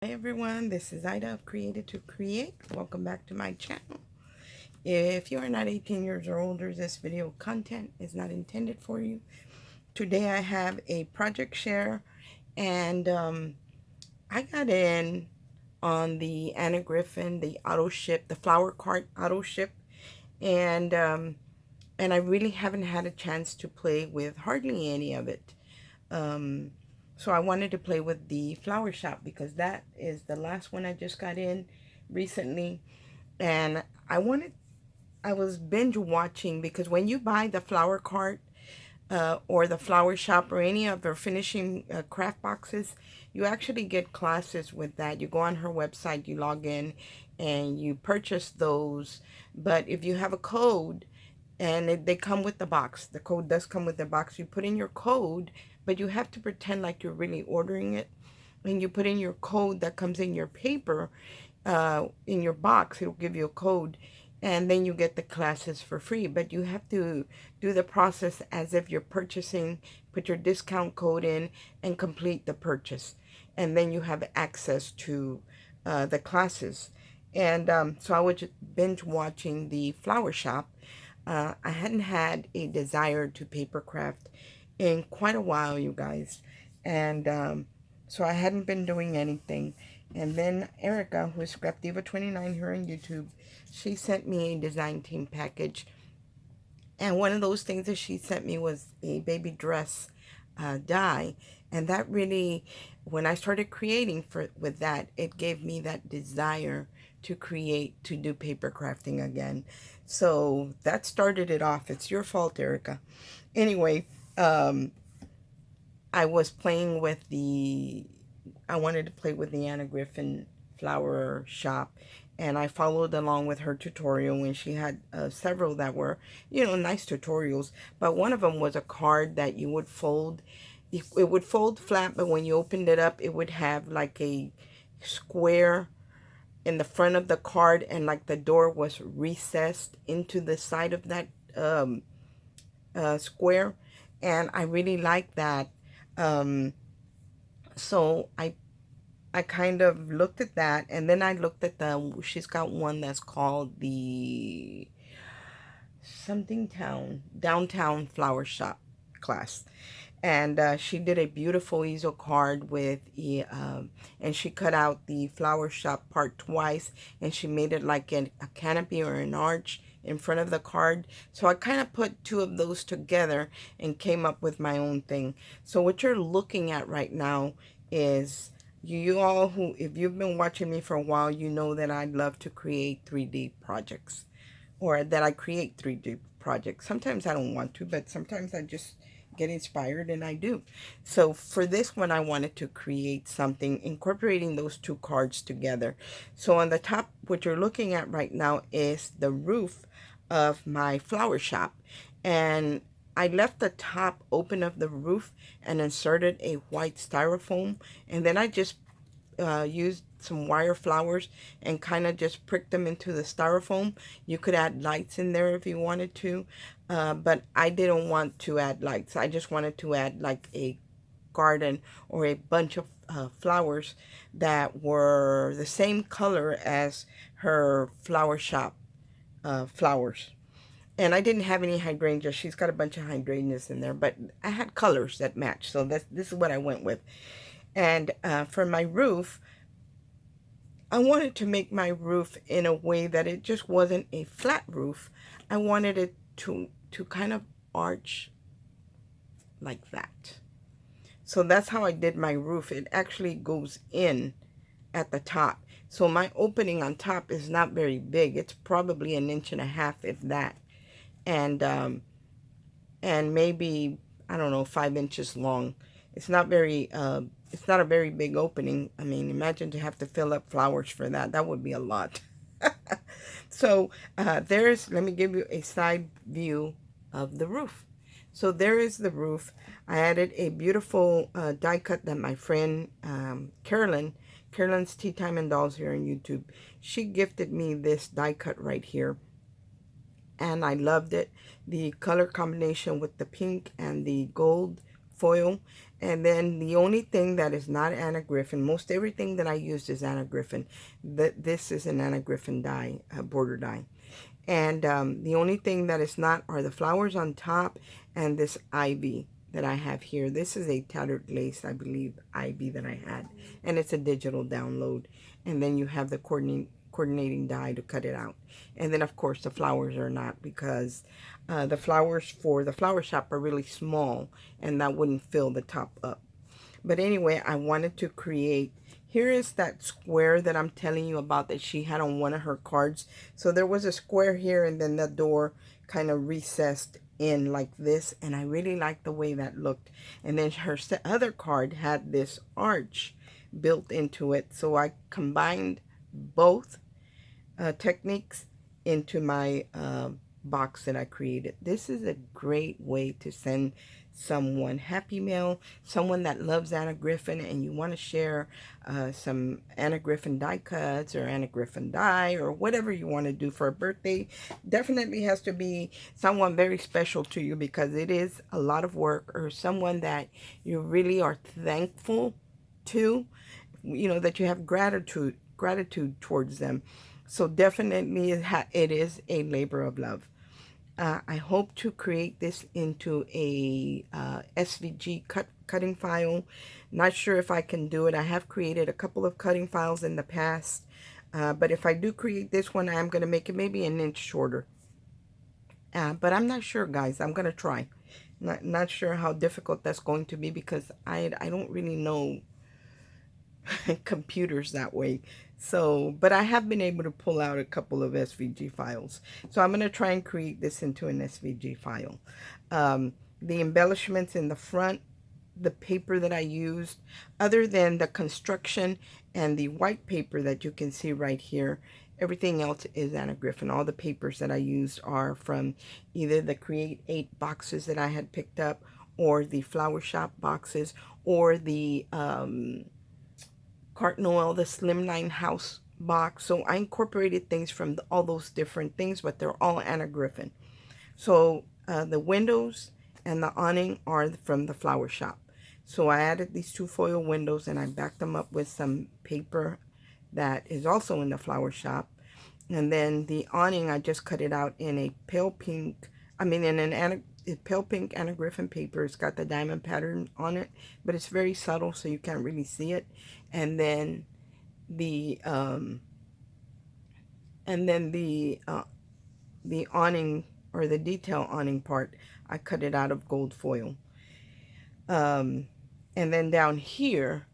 Hi everyone, this is Ida of Created to Create. Welcome back to my channel. If you are not 18 years or older, this video content is not intended for you. Today I have a project share, and I got in on the Anna Griffin, the auto ship, the flower cart auto ship, and I really haven't had a chance to play with hardly any of it. Um, so I wanted to play with the flower shop because that is the last one I just got in recently. And I was binge watching because when you buy the flower cart or the flower shop or any of their finishing craft boxes, you actually get classes with that. You go on her website, you log in, and you purchase those. But if you have a code, and they come with the box. The code does come with the box. You put in your code, but you have to pretend like you're really ordering it. And you put in your code that comes in your paper, in your box. It'll give you a code, and then you get the classes for free. But you have to do the process as if you're purchasing, put your discount code in, and complete the purchase. And then you have access to the classes. And so I was just binge watching the flower shop. I hadn't had a desire to paper craft in quite a while, you guys. And so I hadn't been doing anything. And then Erica, who is Scrap Diva 29 here on YouTube, she sent me a design team package. And one of those things that she sent me was a baby dress die. And that really, when I started creating with that, it gave me that desire to create, to do paper crafting again. So that started it off. It's your fault, Erica. Anyway, I was playing with I wanted to play with the Anna Griffin flower shop, and I followed along with her tutorial, and she had several that were, nice tutorials. But one of them was a card that you would fold. It would fold flat, but when you opened it up, it would have like a square in the front of the card, and like the door was recessed into the side of that square. And I really like that. Um, so I kind of looked at that, and then I looked at she's got one that's called the something town, downtown flower shop class. And she did a beautiful easel card with and she cut out the flower shop part twice, and she made it like a canopy or an arch in front of the card. So I kind of put two of those together and came up with my own thing. So what you're looking at right now is, you all who, if you've been watching me for a while, you know that I love to create 3D projects, or that I create 3D projects. Sometimes I don't want to, but sometimes I just get inspired and I do. So for this one, I wanted to create something incorporating those two cards together. So on the top, what you're looking at right now is the roof of my flower shop. And I left the top open of the roof and inserted a white styrofoam, and then I just used some wire flowers and kind of just pricked them into the styrofoam. You could add lights in there if you wanted to, but I didn't want to add lights. I just wanted to add like a garden or a bunch of flowers that were the same color as her flower shop flowers. And I didn't have any hydrangeas. She's got a bunch of hydrangeas in there, but I had colors that match. So this is what I went with. And for my roof, I wanted to make my roof in a way that it just wasn't a flat roof. I wanted it to kind of arch like that. So that's how I did my roof. It actually goes in at the top. So my opening on top is not very big. It's probably 1.5 inches, if that. And maybe, I don't know, 5 inches long. It's not it's not a very big opening. I mean, imagine to have to fill up flowers for that. That would be a lot. So let me give you a side view of the roof. So there is the roof. I added a beautiful die cut that my friend Carolyn's Tea Time and Dolls here on YouTube, she gifted me this die cut right here. And I loved it. The color combination with the pink and the gold foil. And then the only thing that is not Anna Griffin, most everything that I used is Anna Griffin. This is an Anna Griffin die, border die. And the only thing that is not are the flowers on top and this ivy that I have here. This is a tattered lace, I believe, ivy that I had. And it's a digital download. And then you have the coordinating die to cut it out. And then, of course, the flowers are not, because the flowers for the flower shop are really small, and that wouldn't fill the top up. But anyway, I wanted to create, here is that square that I'm telling you about that she had on one of her cards. So there was a square here, and then the door kind of recessed in like this, and I really liked the way that looked. And then her other card had this arch built into it, so I combined both techniques into my box that I created. This is a great way to send someone happy mail, someone that loves Anna Griffin, and you want to share some Anna Griffin die cuts or Anna Griffin die or whatever you want to do for a birthday. Definitely has to be someone very special to you, because it is a lot of work, or someone that you really are thankful to, you know, that you have gratitude towards them. So definitely it is a labor of love. I hope to create this into a SVG cutting file. Not sure if I can do it. I have created a couple of cutting files in the past. But if I do create this one, I'm going to make it maybe an inch shorter. But I'm not sure, guys. I'm going to try. Not sure how difficult that's going to be, because I don't really know computers that way. So, but I have been able to pull out a couple of SVG files. So I'm going to try and create this into an SVG file. The embellishments in the front, the paper that I used, other than the construction and the white paper that you can see right here, everything else is Anna Griffin. All the papers that I used are from either the Create 8 boxes that I had picked up, or the Flower Shop boxes, or the Carton Oil, the Slimline House box. So I incorporated things from all those different things, but they're all Anna Griffin. So the windows and the awning are from the Flower Shop. So I added these 2 foil windows, and I backed them up with some paper that is also in the Flower Shop. And then the awning, I just cut it out in a pale pink, in an pale pink Anna Griffin paper. It's got the diamond pattern on it, but it's very subtle, so you can't really see it. And then the awning, or the detail awning part, I cut it out of gold foil. And then down here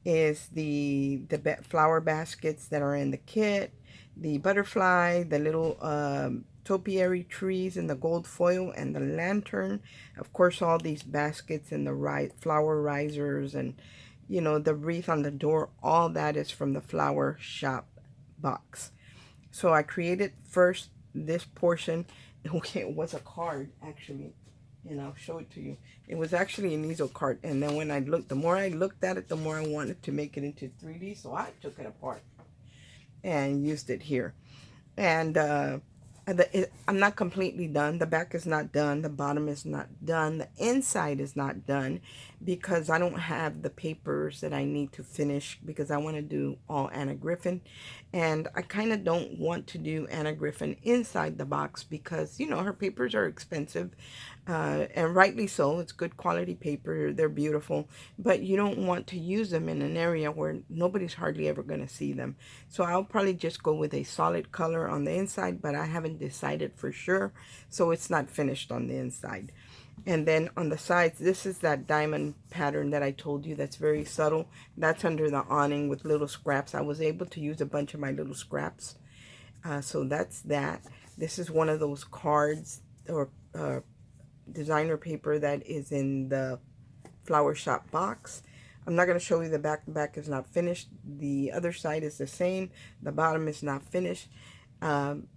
is the flower baskets that are in the kit, the butterfly, the little topiary trees in the gold foil, and the lantern. Of course, all these baskets and the flower risers, and you know, the wreath on the door, all that is from the Flower Shop box. So I created first this portion. Okay, it was a card, actually, and I'll show it to you. It was actually an easel card, and then when I looked, the more I looked at it, the more I wanted to make it into 3D, so I took it apart and used it here. And I'm not completely done. The back is not done. The bottom is not done. The inside is not done, because I don't have the papers that I need to finish, because I want to do all Anna Griffin. And I kind of don't want to do Anna Griffin inside the box, because, you know, her papers are expensive. And rightly so. It's good quality paper. They're beautiful. But you don't want to use them in an area where nobody's hardly ever going to see them. So I'll probably just go with a solid color on the inside, but I haven't decided for sure. So it's not finished on the inside. And then on the sides, this is that diamond pattern that I told you that's very subtle. That's under the awning with little scraps. I was able to use a bunch of my little scraps. So that's that. This is one of those cards or designer paper that is in the Flower Shop box. I'm not going to show you the back. The back is not finished. The other side is the same. The bottom is not finished. And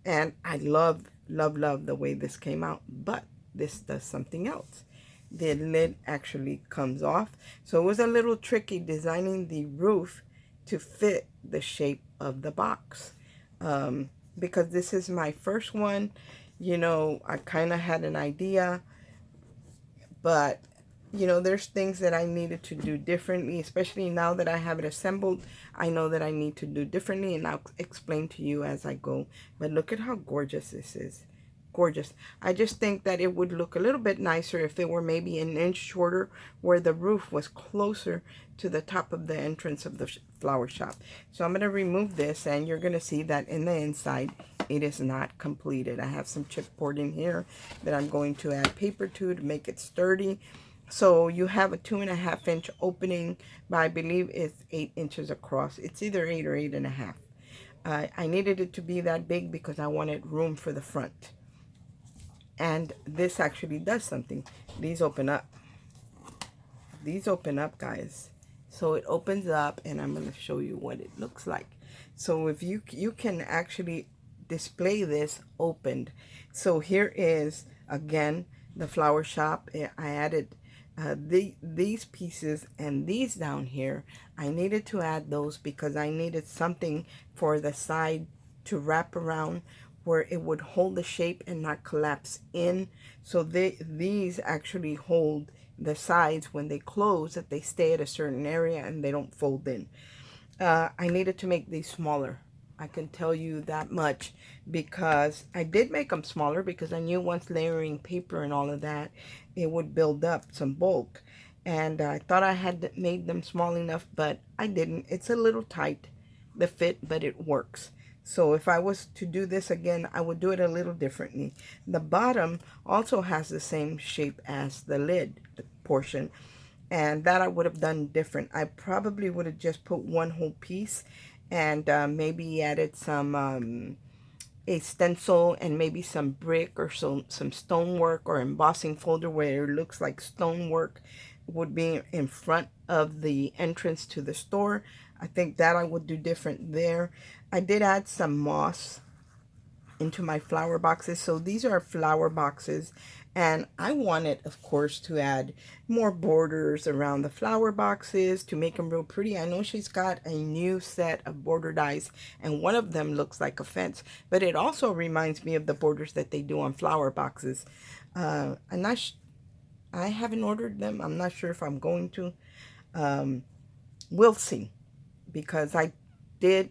I love the way this came out. But this does something else. The lid actually comes off. So it was a little tricky designing the roof to fit the shape of the box. Because this is my first one. You know, I kind of had an idea, but you know, there's things that I needed to do differently, especially now that I have it assembled. I know that I need to do differently, and I'll explain to you as I go. But look at how gorgeous this is. Gorgeous. I just think that it would look a little bit nicer if it were maybe an inch shorter, where the roof was closer to the top of the entrance of the flower shop. So I'm going to remove this, and you're going to see that in the inside it is not completed. I have some chipboard in here that I'm going to add paper to make it sturdy. So you have a 2.5 inch opening, but I believe it's 8 inches across. It's either 8 or 8.5. I needed it to be that big because I wanted room for the front. And this actually does something. These open up. These open up, guys. So it opens up, and I'm going to show you what it looks like. So if you can actually display this opened. So here is, again, the flower shop. I added these pieces and these down here. I needed to add those because I needed something for the side to wrap around where it would hold the shape and not collapse in. So these actually hold the sides when they close, that they stay at a certain area and they don't fold in. I needed to make these smaller. I can tell you that much, because I did make them smaller because I knew once layering paper and all of that, it would build up some bulk. And I thought I had made them small enough, but I didn't. It's a little tight, the fit, but it works. So if I was to do this again, I would do it a little differently. The bottom also has the same shape as the lid portion, and that I would have done different. I probably would have just put one whole piece, and maybe added some a stencil and maybe some brick or some stonework or embossing folder where it looks like stonework would be in front of the entrance to the store. I think that I would do different there. I did add some moss into my flower boxes. So these are flower boxes, and I wanted, of course, to add more borders around the flower boxes to make them real pretty. I know she's got a new set of border dies, and one of them looks like a fence, but it also reminds me of the borders that they do on flower boxes. I'm not I haven't ordered them. I'm not sure if I'm going to. We'll see, because I did,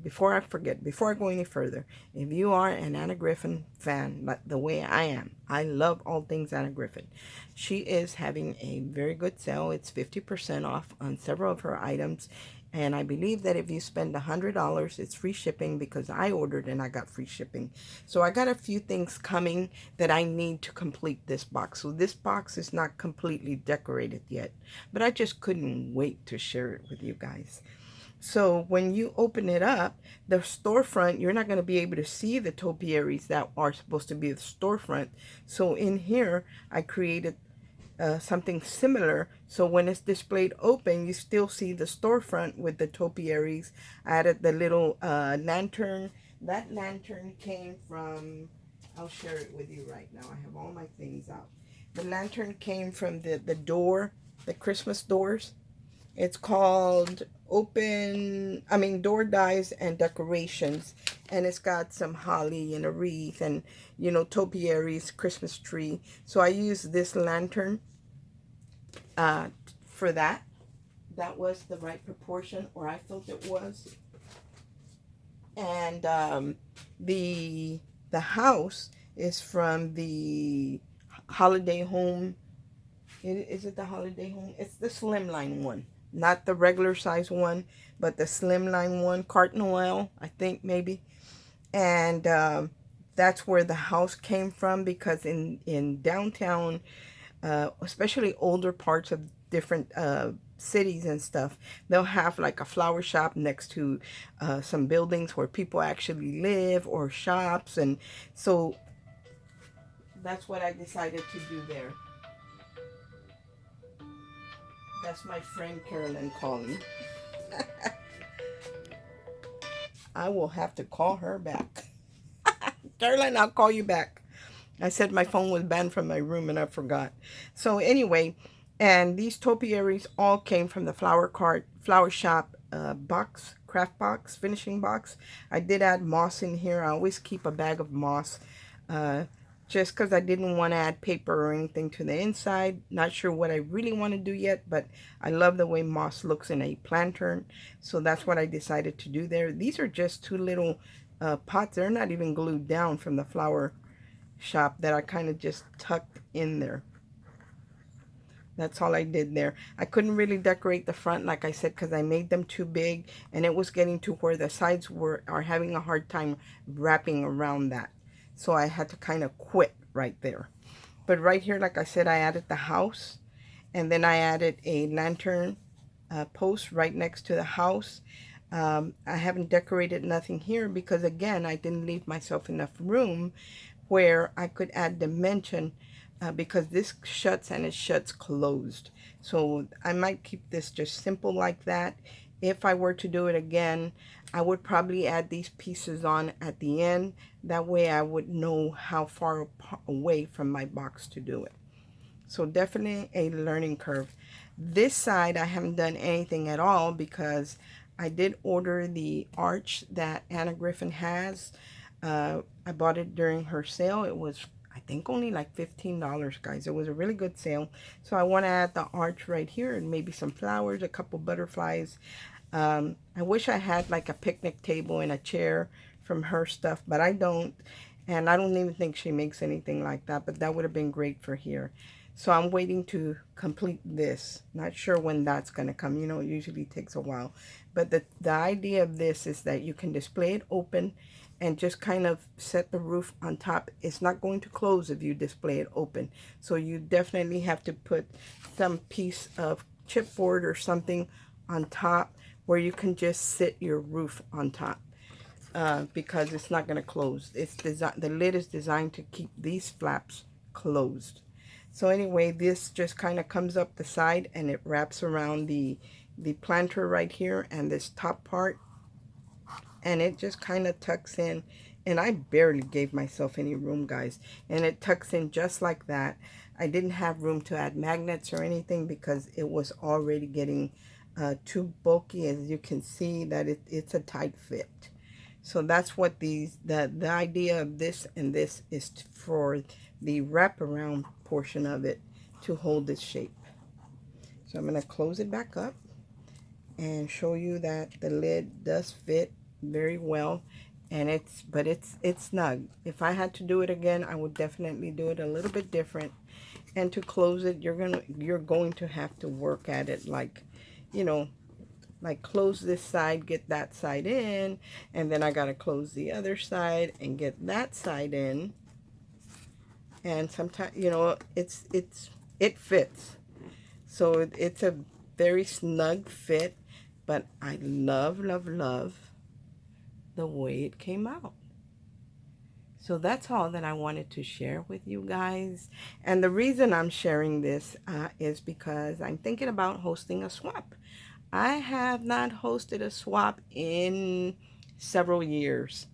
before I forget, before I go any further, if you are an Anna Griffin fan, like the way I am, I love all things Anna Griffin. She is having a very good sale. It's 50% off on several of her items. And I believe that if you spend $100, it's free shipping, because I ordered and I got free shipping. So I got a few things coming that I need to complete this box. So this box is not completely decorated yet, but I just couldn't wait to share it with you guys. So when you open it up, the storefront, you're not going to be able to see the topiaries that are supposed to be the storefront. So in here, I created something similar. So when it's displayed open, you still see the storefront with the topiaries. I added the little lantern. That lantern came from, I'll share it with you right now. I have all my things out. The lantern came from the door, the Christmas doors. It's called Door Dies and Decorations. And it's got some holly and a wreath and, you know, topiaries, Christmas tree. So I used this lantern for that. That was the right proportion, or I felt it was. And the house is from the holiday home. Is it the holiday home? It's the slimline one. Not the regular size one, but the slimline one, Carte Noel, I think maybe. And that's where the house came from, because in downtown, especially older parts of different cities and stuff, they'll have like a flower shop next to some buildings where people actually live, or shops. And so that's what I decided to do there. That's my friend Carolyn calling. I will have to call her back. Carolyn, I'll call you back. I said my phone was banned from my room and I forgot. So anyway, and these topiaries all came from the flower shop box, craft box, finishing box. I did add moss in here. I always keep a bag of moss just because I didn't want to add paper or anything to the inside. Not sure what I really want to do yet, but I love the way moss looks in a planter, so that's what I decided to do there. These are just two little pots. They're not even glued down from the flower shop that I kind of just tucked in there. That's all I did there. I couldn't really decorate the front, like I said, because I made them too big, and it was getting to where the sides are having a hard time wrapping around that. So I had to kind of quit right there. But right here, like I said, I added the house, and then I added a lantern post right next to the house. I haven't decorated nothing here because, again, I didn't leave myself enough room where I could add dimension because this shuts and it shuts closed. So I might keep this just simple like that. If I were to do it again, I would probably add these pieces on at the end. That way I would know how far away from my box to do it. So definitely a learning curve. This side I haven't done anything at all because I did order the arch that Anna Griffin has. I bought it during her sale. It was, I think, only like $15, guys. It was a really good sale. So I want to add the arch right here and maybe some flowers, a couple butterflies. I wish I had like a picnic table and a chair from her stuff, but I don't. And I don't even think she makes anything like that, but that would have been great for here. So I'm waiting to complete this. Not sure when that's going to come. You know, it usually takes a while. But the idea of this is that you can display it open and just kind of set the roof on top. It's not going to close if you display it open. So you definitely have to put some piece of chipboard or something on top where you can just sit your roof on top. Because it's not going to close. The lid is designed to keep these flaps closed. So anyway, this just kind of comes up the side and it wraps around the planter right here and this top part, and it just kind of tucks in, and I barely gave myself any room, guys, and it tucks in just like that. I didn't have room to add magnets or anything because it was already getting too bulky. As you can see that it's a tight fit. So that's what the idea of this and this is for the wraparound portion of it to hold this shape. So I'm going to close it back up and show you that the lid does fit very well, and it's snug. If I had to do it again, I would definitely do it a little bit different. And to close it, you're going to have to work at it like, you know, like close this side, get that side in, and then I gotta close the other side and get that side in. And sometimes, you know, it fits. So it's a very snug fit, but I love, love, love the way it came out. So that's all that I wanted to share with you guys. And the reason I'm sharing this is because I'm thinking about hosting a swap. I have not hosted a swap in several years,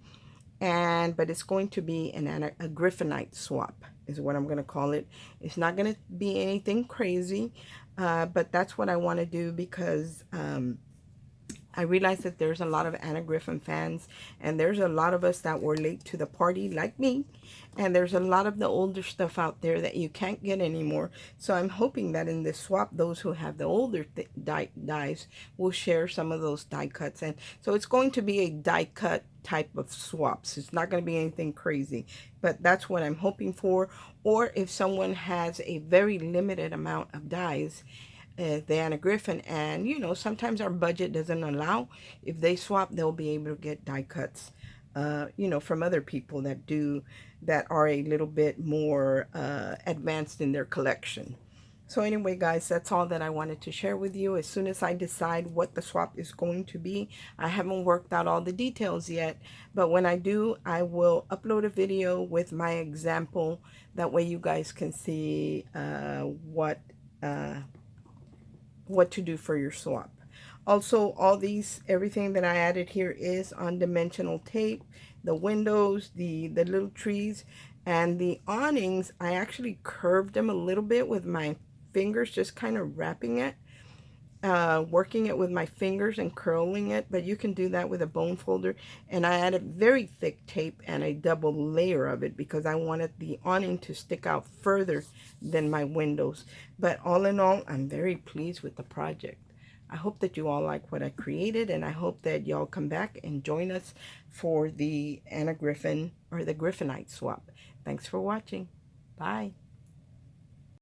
but it's going to be a Griffinite swap is what I'm going to call it. It's not going to be anything crazy, but that's what I want to do because I realize that there's a lot of Anna Griffin fans, and there's a lot of us that were late to the party like me, and there's a lot of the older stuff out there that you can't get anymore. So I'm hoping that in this swap, those who have the older dies will share some of those die cuts. And so it's going to be a die cut type of swaps. It's not going to be anything crazy, but that's what I'm hoping for. Or if someone has a very limited amount of dies, the Anna Griffin, and you know, sometimes our budget doesn't allow, if they swap, they'll be able to get die cuts, you know, from other people that are a little bit more advanced in their collection. So anyway, guys, that's all that I wanted to share with you. As soon as I decide what the swap is going to be, I haven't worked out all the details yet, but when I do, I will upload a video with my example. That way you guys can see what to do for your swap. Also, everything that I added here is on dimensional tape. The windows, the little trees, and the awnings, I actually curved them a little bit with my fingers, just kind of wrapping it. working it with my fingers and curling it, but you can do that with a bone folder. And I added very thick tape and a double layer of it because I wanted the awning to stick out further than my windows. But all in all, I'm very pleased with the project. I hope that you all like what I created, and I hope that y'all come back and join us for the Anna Griffin or the Griffinite swap. Thanks for watching. Bye.